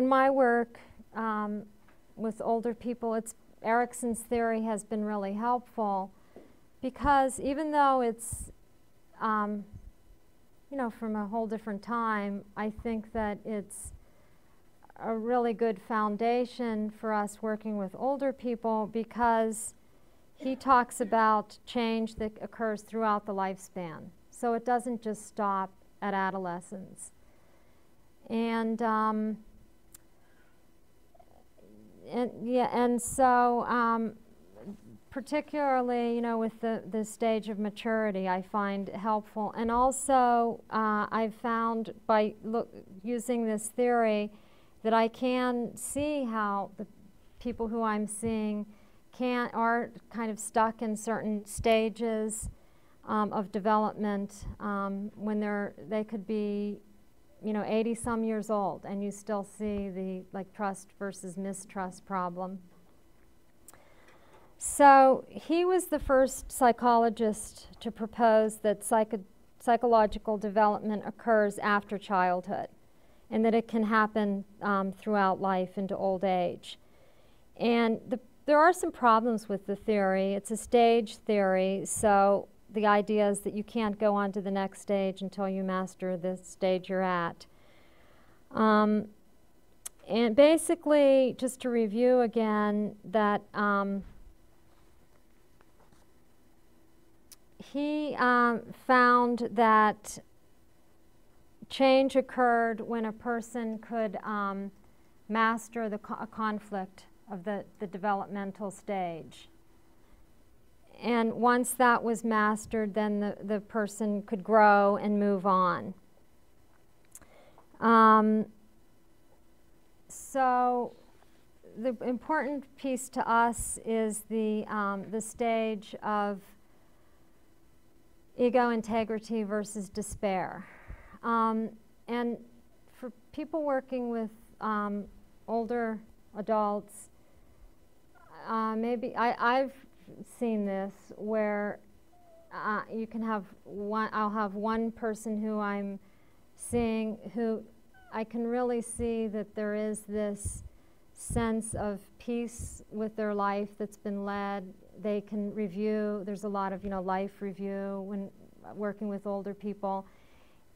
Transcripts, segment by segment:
in my work with older people, Erikson's theory has been really helpful, because even though it's from a whole different time, I think that it's a really good foundation for us working with older people, because he talks about change that occurs throughout the lifespan. So it doesn't just stop at adolescence. And so particularly, with the stage of maturity, I find helpful. And also, I've found by using this theory that I can see how the people who I'm seeing are kind of stuck in certain stages of development when they could be 80-some years old, and you still see the trust versus mistrust problem. So he was the first psychologist to propose that psychological development occurs after childhood, and that it can happen throughout life into old age. And there are some problems with the theory. It's a stage theory, so the idea is that you can't go on to the next stage until you master the stage you're at. And basically, just to review again, that he found that change occurred when a person could master a conflict of the developmental stage. And once that was mastered, then the person could grow and move on. So the important piece to us is the stage of ego integrity versus despair. And for people working with older adults, maybe I've seen this where you can have I'll have one person who I'm seeing who I can really see that there is this sense of peace with their life that's been led. They can review, there's a lot of life review when working with older people.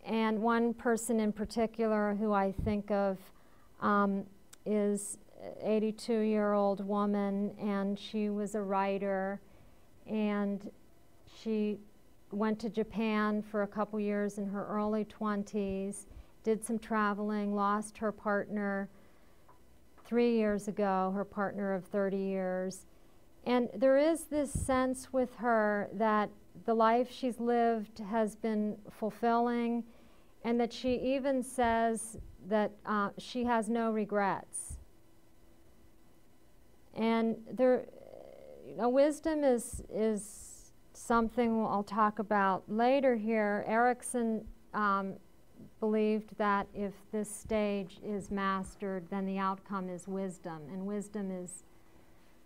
And one person in particular who I think of is an 82-year-old woman, and she was a writer, and she went to Japan for a couple years in her early 20s, did some traveling, lost her partner 3 years ago, her partner of 30 years. And there is this sense with her that the life she's lived has been fulfilling, and that she even says that she has no regrets. And wisdom is something I'll talk about later here. Erikson believed that if this stage is mastered, then the outcome is wisdom. And wisdom is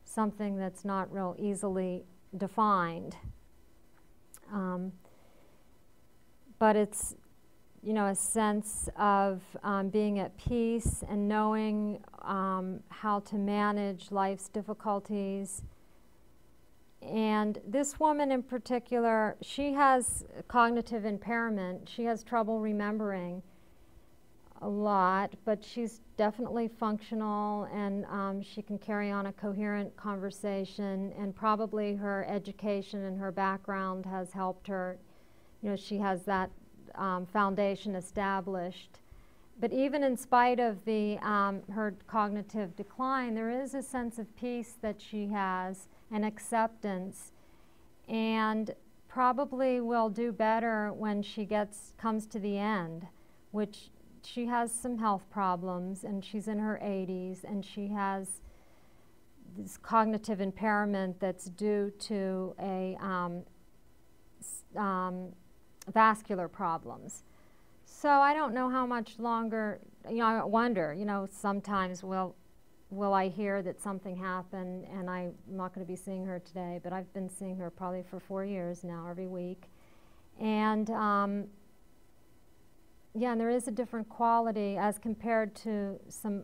something that's not real easily defined. But it's, a sense of being at peace and knowing how to manage life's difficulties. And this woman in particular, she has cognitive impairment. She has trouble remembering a lot, but she's definitely functional, and she can carry on a coherent conversation, and probably her education and her background has helped her. She has that foundation established. But even in spite of her cognitive decline, there is a sense of peace that she has, and acceptance, and probably will do better when she comes to the end, which she has some health problems, and she's in her 80s, and she has this cognitive impairment that's due to vascular problems. So I don't know how much longer, I wonder, sometimes will I hear that something happened, and I'm not going to be seeing her today, but I've been seeing her probably for 4 years now, every week. And and there is a different quality as compared to some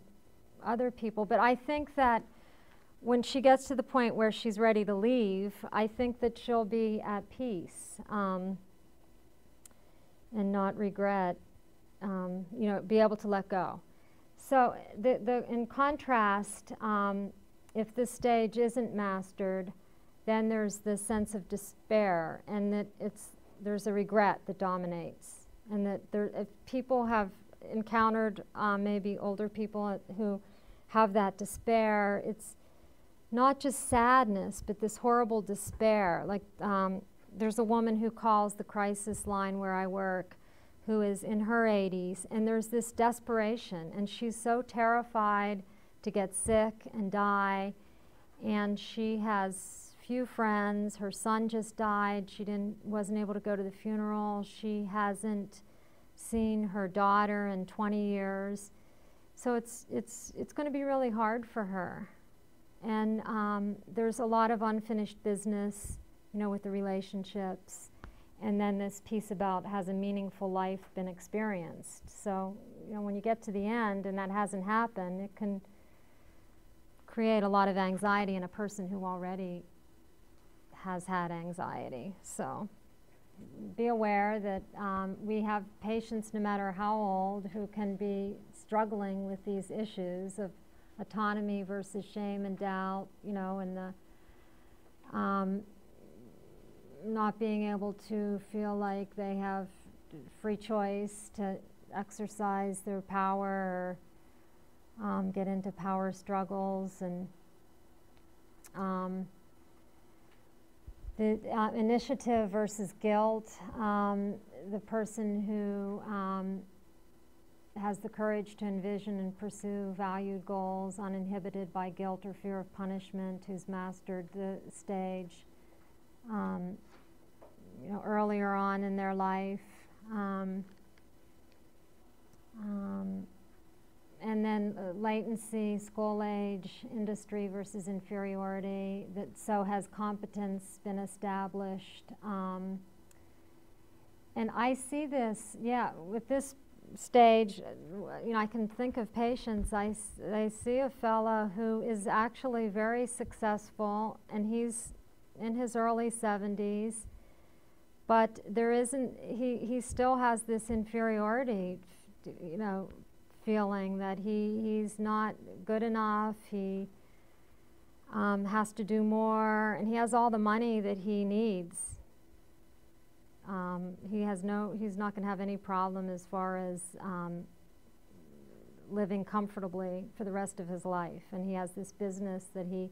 other people. But I think that when she gets to the point where she's ready to leave, I think that she'll be at peace and not regret, be able to let go. So in contrast, if this stage isn't mastered, then there's this sense of despair, and that there's a regret that dominates, and that if people have encountered maybe older people who have that despair, it's not just sadness, but this horrible despair. Like there's a woman who calls the crisis line where I work, who is in her 80s, and there's this desperation, and she's so terrified to get sick and die, and she has few friends. Her son just died. She wasn't able to go to the funeral. She hasn't seen her daughter in 20 years. So it's going to be really hard for her. And there's a lot of unfinished business, with the relationships. And then this piece about, has a meaningful life been experienced? So, when you get to the end and that hasn't happened, it can create a lot of anxiety in a person who already has had anxiety. So be aware that we have patients, no matter how old, who can be struggling with these issues of autonomy versus shame and doubt, and the not being able to feel like they have free choice to exercise their power, or get into power struggles, and the initiative versus guilt. The person who has the courage to envision and pursue valued goals uninhibited by guilt or fear of punishment, who's mastered the stage earlier on in their life. And then latency, school age, industry versus inferiority, that so has competence been established. And I see this, with this stage, I can think of patients, I see a fellow who is actually very successful, and he's in his early 70s, but he still has this inferiority, feeling that he's not good enough, he has to do more, and he has all the money that he needs. He's not going to have any problem as far as living comfortably for the rest of his life, and he has this business that he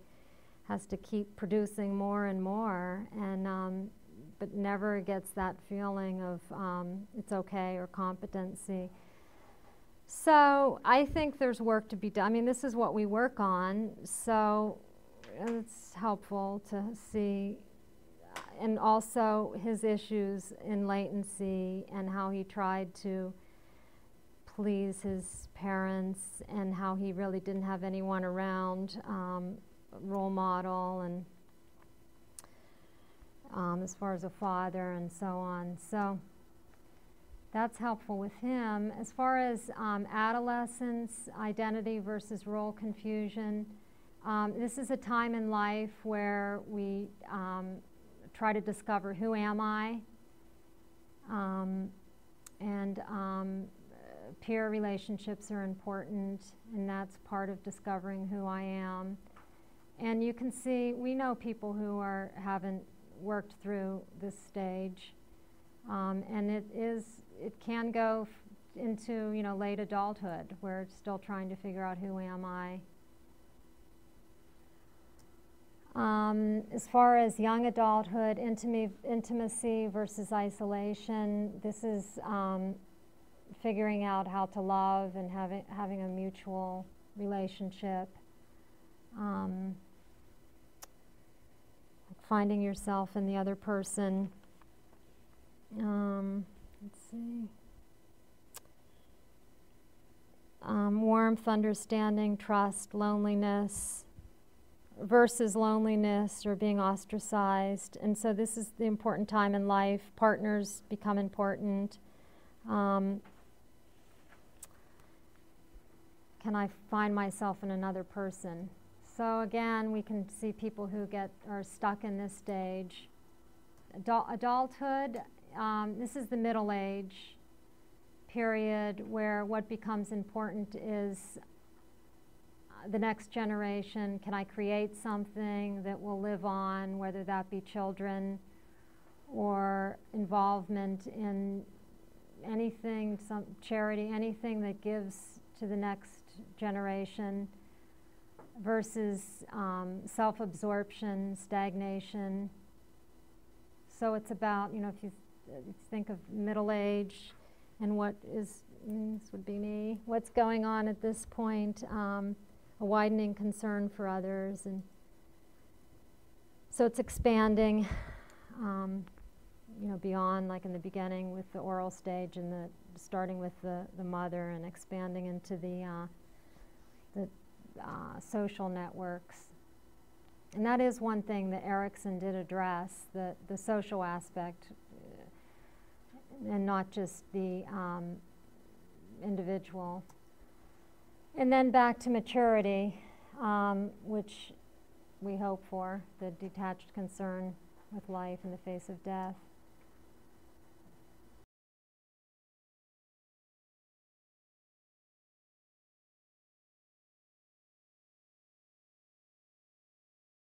has to keep producing more and more, and but never gets that feeling of it's okay or competency. So I think there's work to be done. I mean, this is what we work on, so it's helpful to see. And also his issues in latency, and how he tried to please his parents, and how he really didn't have anyone around, role model, and as far as a father and so on. So that's helpful with him. As far as adolescence, identity versus role confusion, this is a time in life where we try to discover, who am I? And peer relationships are important, and that's part of discovering who I am. And you can see, we know people who haven't worked through this stage, and it can go into late adulthood, where it's still trying to figure out, who am I? As far as young adulthood, intimacy versus isolation, this is figuring out how to love and having a mutual relationship. Finding yourself in the other person. Let's see. Warmth, understanding, trust, loneliness versus loneliness or being ostracized. And so this is the important time in life. Partners become important. Can can I find myself in another person? So again, we can see people who are stuck in this stage. Adulthood, this is the middle age period where what becomes important is the next generation. Can I create something that will live on, whether that be children or involvement in anything, some charity, anything that gives to the next generation, versus self-absorption, stagnation. So it's about, if you think of middle age and what is, this would be me, what's going on at this point, a widening concern for others. And so it's expanding, beyond, like in the beginning with the oral stage and starting with the mother and expanding into the social networks. And that is one thing that Erickson did address, the social aspect, and not just the individual. And then back to maturity, which we hope for, the detached concern with life in the face of death.